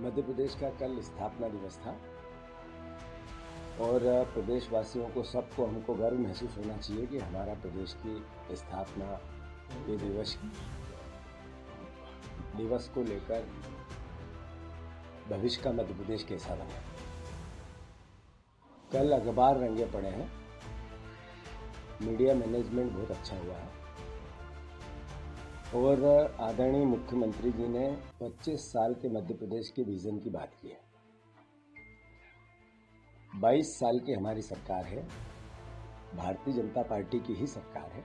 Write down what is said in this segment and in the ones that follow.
मध्य प्रदेश का कल स्थापना दिवस था और प्रदेशवासियों को सबको हमको गर्व महसूस होना चाहिए कि हमारा प्रदेश की स्थापना के दिवस को लेकर भविष्य का मध्य प्रदेश कैसा बने। कल अखबार रंगे पड़े हैं, मीडिया मैनेजमेंट बहुत अच्छा हुआ है और आदरणीय मुख्यमंत्री जी ने 25 साल के मध्य प्रदेश के विजन की बात की है। 22 साल की हमारी सरकार है, भारतीय जनता पार्टी की ही सरकार है।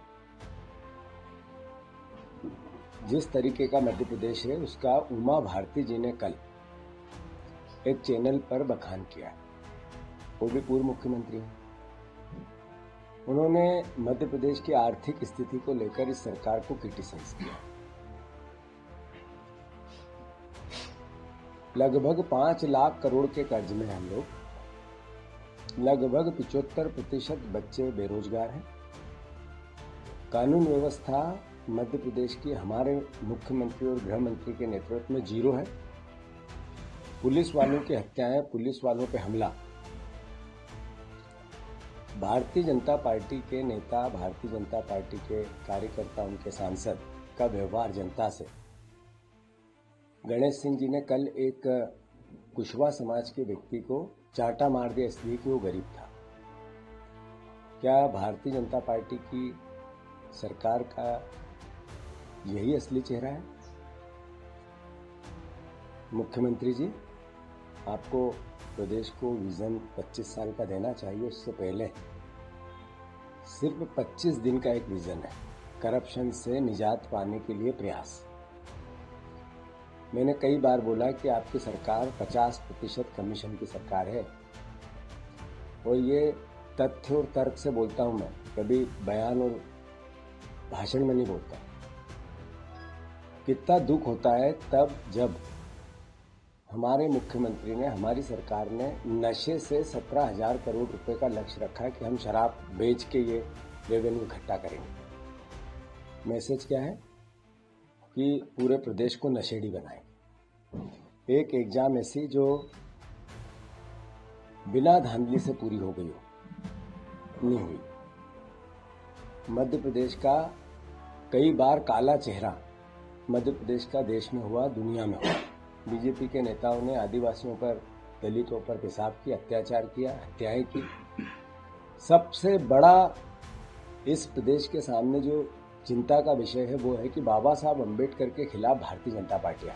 जिस तरीके का मध्य प्रदेश है उसका उमा भारती जी ने कल एक चैनल पर बखान किया, वो भी पूर्व मुख्यमंत्री हैं। उन्होंने मध्य प्रदेश की आर्थिक स्थिति को लेकर इस सरकार को क्रिटिसाइज किया। लगभग 5 लाख करोड़ के कर्ज में हम लोग, लगभग 75% बच्चे बेरोजगार हैं। कानून व्यवस्था मध्य प्रदेश की हमारे मुख्यमंत्री और गृह मंत्री के नेतृत्व में जीरो है। पुलिस वालों की हत्याएं, पुलिस वालों पे हमला, भारतीय जनता पार्टी के नेता, भारतीय जनता पार्टी के कार्यकर्ता, उनके सांसद का व्यवहार जनता से। गणेश सिंह जी ने कल एक कुशवाहा समाज के व्यक्ति को चांटा मार दिया इसलिए कि वो गरीब था। क्या भारतीय जनता पार्टी की सरकार का यही असली चेहरा है? मुख्यमंत्री जी, आपको प्रदेश को विजन 25 साल का देना चाहिए। उससे पहले सिर्फ 25 दिन का एक विजन है, करप्शन से निजात पाने के लिए प्रयास। मैंने कई बार बोला कि आपकी सरकार 50% कमीशन की सरकार है और ये तथ्य और तर्क से बोलता हूं मैं, कभी बयान और भाषण में नहीं बोलता। कितना दुख होता है तब जब हमारे मुख्यमंत्री ने, हमारी सरकार ने नशे से 17,000 करोड़ रुपए का लक्ष्य रखा कि हम शराब बेच के ये रेवेन्यू इकट्ठा करेंगे। मैसेज क्या है कि पूरे प्रदेश को नशेड़ी बनाएंगे। एक एग्जाम ऐसी जो बिना धांधली से पूरी हो गई हो, नहीं हुई। मध्य प्रदेश का कई बार काला चेहरा मध्य प्रदेश का देश में हुआ, दुनिया में हुआ। बीजेपी के नेताओं ने आदिवासियों पर, दलितों पर पेशाब किया, अत्याचार किया, हत्याएं की। सबसे बड़ा इस प्रदेश के सामने जो चिंता का विषय है वो है कि बाबा साहब अम्बेडकर के खिलाफ भारतीय जनता पार्टी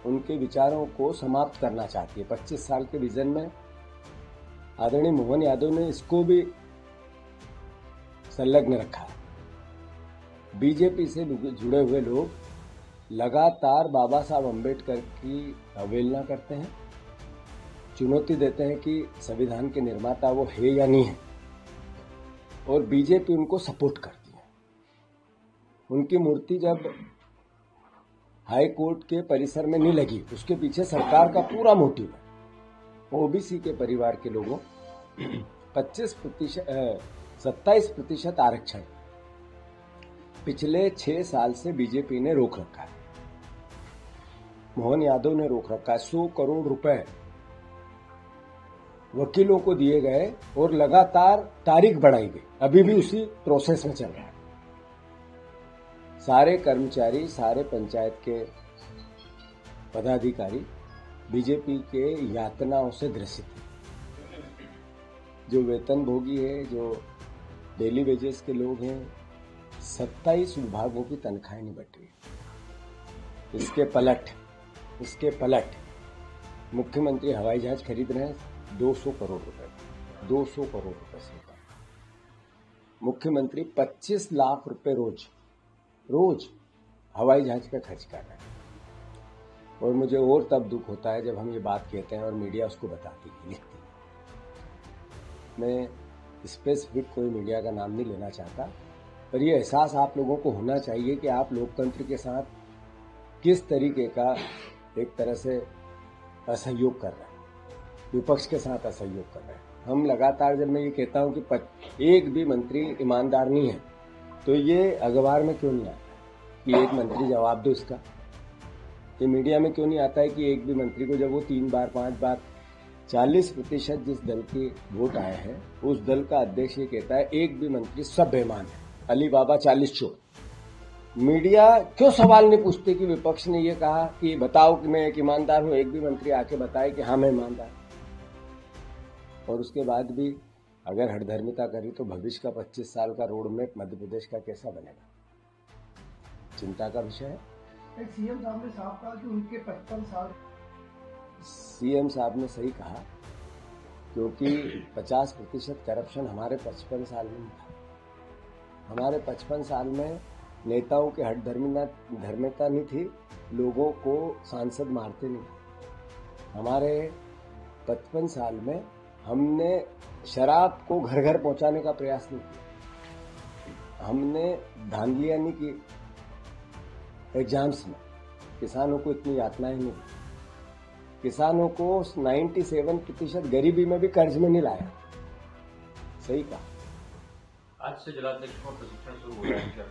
उनके विचारों को समाप्त करना चाहती है। 25 साल के विजन में आदरणीय मोहन यादव ने इसको भी संलग्न रखा है। बीजेपी से जुड़े हुए लोग लगातार बाबा साहब अम्बेडकर की अवहेलना करते हैं, चुनौती देते हैं कि संविधान के निर्माता वो है या नहीं है, और बीजेपी उनको सपोर्ट करती है। उनकी मूर्ति जब हाई कोर्ट के परिसर में नहीं लगी, उसके पीछे सरकार का पूरा मोटिव है। ओबीसी के परिवार के लोगों 27% आरक्षण पिछले 6 साल से बीजेपी ने रोक रखा है। मोहन यादव ने रोक रखा है। 100 करोड़ रुपए वकीलों को दिए गए और लगातार तारीख बढ़ाई गई, अभी भी उसी प्रोसेस में चल रहा है। सारे कर्मचारी, सारे पंचायत के पदाधिकारी बीजेपी के यातनाओं से ग्रसित हैं। जो वेतन भोगी है, जो डेली वेजेस के लोग हैं, 27 विभागों की तनख्वाहें नहीं बढ़ रही। इसके पलट मुख्यमंत्री हवाई जहाज खरीद रहे हैं 200 करोड़ रुपए, 200 करोड़ रुपए से। मुख्यमंत्री 25 लाख रुपए रोज हवाई जहाज का खर्च कर रहे हैं। और मुझे और तब दुख होता है जब हम ये बात कहते हैं और मीडिया उसको बताती है, लिखती है। मैं स्पेसिफिक कोई मीडिया का नाम नहीं लेना चाहता, पर यह एहसास आप लोगों को होना चाहिए कि आप लोकतंत्र के साथ किस तरीके का एक तरह से असहयोग कर रहे हैं, विपक्ष के साथ असहयोग कर रहे हैं। हम लगातार, जब मैं ये कहता हूं कि एक भी मंत्री ईमानदार नहीं है, तो ये अखबार में क्यों नहीं आता कि एक मंत्री जवाब दो इसका। ये मीडिया में क्यों नहीं आता है कि एक भी मंत्री को, जब वो 3 बार 5 बार 40% जिस दल के वोट आए हैं उस दल का अध्यक्ष ये कहता है एक भी मंत्री सब बेईमान है, अली बाबा 40 चोर। मीडिया क्यों सवाल नहीं पूछते कि विपक्ष ने ये कहा कि बताओ कि मैं एक ईमानदार हूं, एक भी मंत्री आके बताए कि हाँ मैं ईमानदार। और उसके बाद भी अगर हठधर्मिता करी तो भविष्य का 25 साल का रोड मैप मध्य प्रदेश का कैसा बनेगा, चिंता का विषय है। सीएम साहब ने साफ कहा कि उनके 55 साल। सीएम साहब ने सही कहा, क्योंकि 50% करप्शन हमारे 55 साल में था। हमारे 55 साल में नेताओं के हठधर्मिता नहीं थी, लोगों को सांसद मारते नहीं थे। हमारे 55 साल में हमने शराब को घर घर पहुंचाने का प्रयास नहीं किया, हमने धांधलियां नहीं की एग्जाम्स में, किसानों को इतनी यातनाएं नहीं दी, किसानों को 97% गरीबी में भी कर्ज में नहीं लाया। सही कहा। आज से जिलाध्यक्ष में प्रशिक्षण शुरू हो रहा है क्या?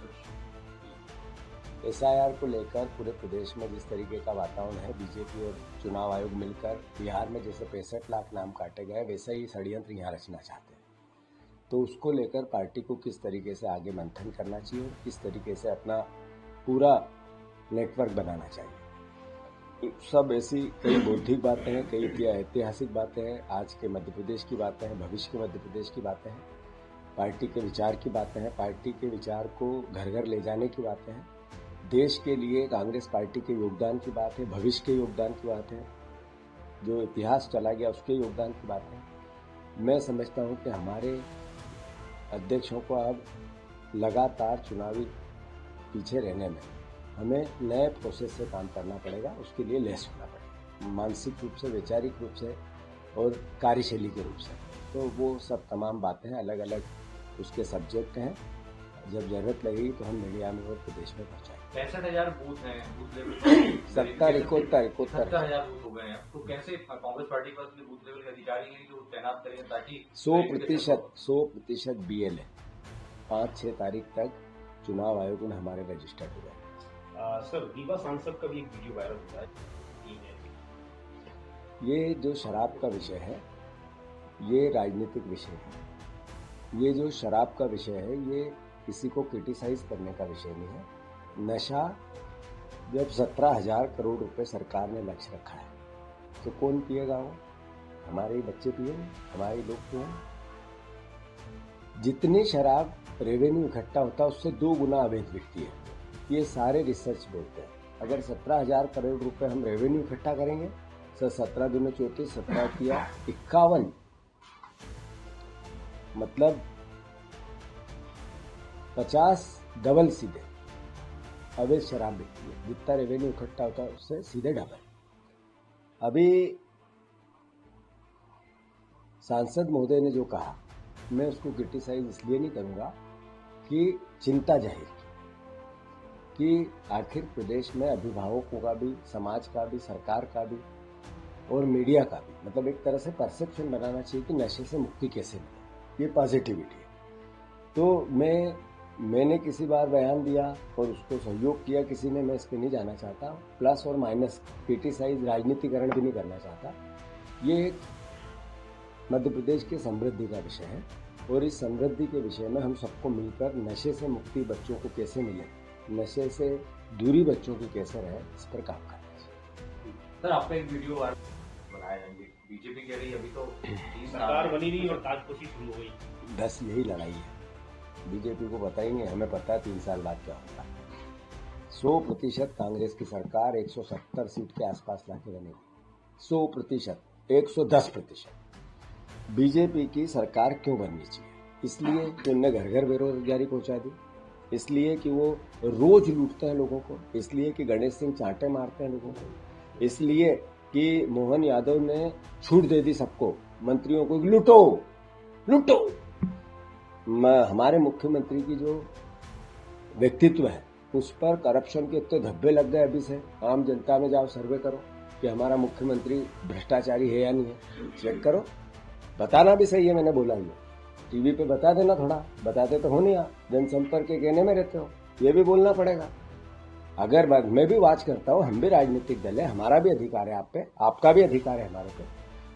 SIR को लेकर पूरे प्रदेश में जिस तरीके का वातावरण है, बीजेपी और चुनाव आयोग मिलकर बिहार में जैसे 65 लाख नाम काटे गए वैसा ही षड्यंत्र यहाँ रचना चाहते हैं। तो उसको लेकर पार्टी को किस तरीके से आगे मंथन करना चाहिए और किस तरीके से अपना पूरा नेटवर्क बनाना चाहिए, सब ऐसी कई बौद्धिक बातें हैं, कई ऐतिहासिक बातें हैं, आज के मध्य प्रदेश की बातें हैं, भविष्य के मध्य प्रदेश की बातें हैं, पार्टी के विचार की बातें हैं, पार्टी के विचार को घर घर ले जाने की बातें हैं, देश के लिए कांग्रेस पार्टी के योगदान की बात है, भविष्य के योगदान की बात है, जो इतिहास चला गया उसके योगदान की बात है। मैं समझता हूं कि हमारे अध्यक्षों को अब लगातार चुनावी पीछे रहने में हमें नए प्रोसेस से काम करना पड़ेगा, उसके लिए लैस होना पड़ेगा, मानसिक रूप से, वैचारिक रूप से और कार्यशैली के रूप से। तो वो सब तमाम बातें हैं, अलग अलग उसके सब्जेक्ट हैं। जब जरूरत लगेगी तो हम मीडिया में और प्रदेश में पहुंचाएंगे। 65,000 बूथ हैं, बूथ लेवल 70-71 70,000 बूथ हो गए हैं। तो कैसे कांग्रेस पार्टी के पास बूथ लेवल के अधिकारी हैं जो तैनात करेंगे ताकि 100% BL है। 5-6 तारीख तक चुनाव आयोग ने हमारे रजिस्टर्ड हो गए। सर, रीवा सांसद का भी एक वीडियो वायरल हुआ है। ये जो शराब का विषय है ये राजनीतिक विषय है। ये जो शराब का विषय है ये किसी को क्रिटिसाइज करने का विषय नहीं है। नशा जब 17,000 करोड़ रुपए सरकार ने लक्ष्य रखा है तो कौन पिएगा? वो हमारे ही बच्चे पिएंगे, हमारे लोग पिएंगे। जितनी शराब रेवेन्यू इकट्ठा होता है उससे 2 गुना अवैध बिकती है। ये सारे रिसर्च बोलते हैं। अगर 17,000 करोड़ रुपए हम रेवेन्यू इकट्ठा करेंगे तो 17 दूनी 34, 17 किया 51, मतलब 50 डबल सीधे अवैध शराब बिकती है। जितना रेवेन्यू इकट्ठा होता है उससे सीधे डबल। अभी सांसद महोदय ने जो कहा मैं उसको क्रिटिसाइज इसलिए नहीं करूंगा कि चिंता जाहिर की कि आखिर प्रदेश में अभिभावकों का भी, समाज का भी, सरकार का भी और मीडिया का भी, मतलब एक तरह से परसेप्शन बनाना चाहिए कि नशे से मुक्ति कैसे मिले। ये पॉजिटिविटी है। तो मैंने किसी बार बयान दिया और उसको सहयोग किया किसी ने, मैं इस पर नहीं जाना चाहता। प्लस और माइनस क्रिटिसाइज, राजनीतिकरण भी नहीं करना चाहता। ये एक मध्य प्रदेश की समृद्धि का विषय है और इस समृद्धि के विषय में हम सबको मिलकर नशे से मुक्ति बच्चों को कैसे मिले, नशे से दूरी बच्चों की कैसे रहे, इस पर काम करना चाहिए। सर, आपका एक वीडियो बनाया है, बीजेपी कह रही अभी तो सरकार बनी नहीं और ताजपोशी शुरू हो गई। बस यही लड़ाई है। बीजेपी को पता ही नहीं, हमें पता है 3 साल बाद क्या होगा। 100% कांग्रेस की सरकार 170 सीट के आसपास लाके बनेगी। 100%, 110%। बीजेपी की सरकार क्यों बननी चाहिए? इसलिए कि उनने घर घर बेरोजगारी पहुंचा दी, इसलिए कि वो रोज लूटते हैं लोगों को, इसलिए कि गणेश सिंह चांटे मारते हैं लोगों को, इसलिए कि मोहन यादव ने छूट दे दी सबको, मंत्रियों को लूटो लूटो। हमारे मुख्यमंत्री की जो व्यक्तित्व है उस पर करप्शन के इतने धब्बे लग गए। अभी से आम जनता में जाओ, सर्वे करो कि हमारा मुख्यमंत्री भ्रष्टाचारी है या नहीं है, चेक करो। बताना भी सही है, मैंने बोला ही, टीवी पे बता देना, थोड़ा बताते तो हो नहीं, आप जनसंपर्क के कहने में रहते हो, ये भी बोलना पड़ेगा। अगर मैं भी वाच करता हूँ, हम भी राजनीतिक दल है, हमारा भी अधिकार है आप पे, आपका भी अधिकार है हमारे पे।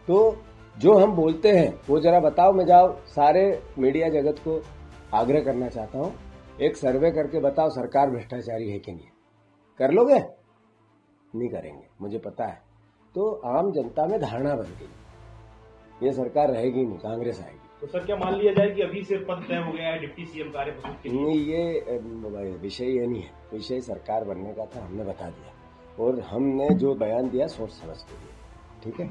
तो जो हम बोलते हैं वो जरा बताओ। मैं जाओ सारे मीडिया जगत को आग्रह करना चाहता हूँ, एक सर्वे करके बताओ सरकार भ्रष्टाचारी है कि नहीं। कर लोगे? नहीं करेंगे, मुझे पता है। तो आम जनता में धारणा बन गई, ये सरकार रहेगी नहीं, कांग्रेस आएगी। तो सर क्या मान लिया जाए कि अभी सिर्फ पद तय हो गया है डिप्टी सीएम कार्य प्रस्तुत के लिए? नहीं, ये विषय ये नहीं है। विषय सरकार बनने का था, हमने बता दिया, और हमने जो बयान दिया सोच समझ के दिया। ठीक है।